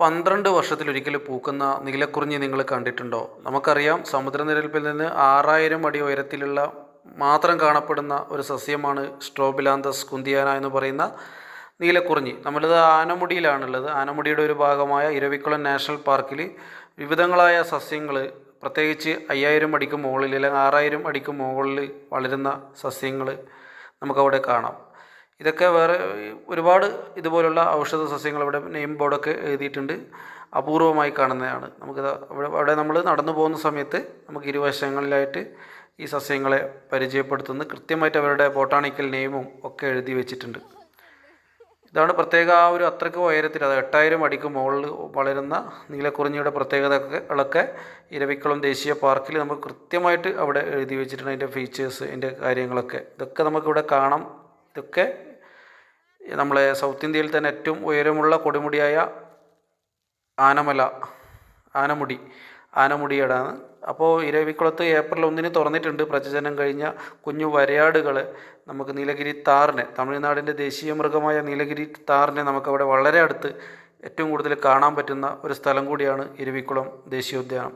12 വർഷത്തിലൊരിക്കൽ പൂക്കുന്ന നീലക്കുറിഞ്ഞി നിങ്ങൾ കണ്ടിട്ടുണ്ടോ? നമുക്കറിയാം, സമുദ്രനിരപ്പിൽ നിന്ന് 6000 അടി ഉയരത്തിലുള്ള മാത്രം കാണപ്പെടുന്ന ഒരു സസ്യമാണ് സ്ട്രോബിലാന്തസ് കുന്തിയാന എന്ന് പറയുന്ന നീലക്കുറിഞ്ഞി. നമ്മളിത് ആനമുടിയിലാണുള്ളത്. ആനമുടിയുടെ ഒരു ഭാഗമായ ഇരവിക്കുളം നാഷണൽ പാർക്കിൽ വിവിധങ്ങളായ സസ്യങ്ങൾ, പ്രത്യേകിച്ച് 5000 അടിക്ക് മുകളിൽ അല്ലെങ്കിൽ 6000 അടിക്ക് മുകളിൽ വളരുന്ന സസ്യങ്ങൾ നമുക്കവിടെ കാണാം. ഇതൊക്കെ വേറെ ഒരുപാട് ഇതുപോലുള്ള ഔഷധ സസ്യങ്ങൾ ഇവിടെ നെയിം ബോർഡൊക്കെ എഴുതിയിട്ടുണ്ട്. അപൂർവമായി കാണുന്നതാണ്. നമുക്കിത് അവിടെ നമ്മൾ നടന്നു പോകുന്ന സമയത്ത് നമുക്ക് ഇരുവശങ്ങളിലായിട്ട് ഈ സസ്യങ്ങളെ പരിചയപ്പെടുത്തുന്ന കൃത്യമായിട്ട് അവരുടെ ബോട്ടാണിക്കൽ നെയിമും ഒക്കെ എഴുതി വെച്ചിട്ടുണ്ട്. ഇതാണ് പ്രത്യേക ആ ഒരു അത്രയ്ക്ക് ഉയരത്തിൽ, അത് 8000 അടിക്ക് മുകളിൽ വളരുന്ന നീലക്കുറിഞ്ഞിയുടെ പ്രത്യേകതകളൊക്കെ ഇരവിക്കുളം ദേശീയ പാർക്കിൽ നമുക്ക് കൃത്യമായിട്ട് അവിടെ എഴുതി വെച്ചിട്ടുണ്ട്. അതിൻ്റെ ഫീച്ചേഴ്സ്, അതിൻ്റെ കാര്യങ്ങളൊക്കെ ഇതൊക്കെ നമുക്കിവിടെ കാണാം. ഇതൊക്കെ നമ്മളെ സൗത്ത് ഇന്ത്യയിൽ തന്നെ ഏറ്റവും ഉയരമുള്ള കൊടുമുടിയായ ആനമുടിയുടെയാണ്. അപ്പോൾ ഇരവിക്കുളത്ത് ഏപ്രിൽ 1 തുറന്നിട്ടുണ്ട്. പ്രജനനം കഴിഞ്ഞ കുഞ്ഞു വരയാടുകൾ നമുക്ക് നീലഗിരി താറിനെ, തമിഴ്നാടിൻ്റെ ദേശീയ മൃഗമായ നീലഗിരി താറിനെ നമുക്കവിടെ വളരെ അടുത്ത് ഏറ്റവും കൂടുതൽ കാണാൻ പറ്റുന്ന ഒരു സ്ഥലം കൂടിയാണ് ഇരവിക്കുളം ദേശീയോദ്യാനം.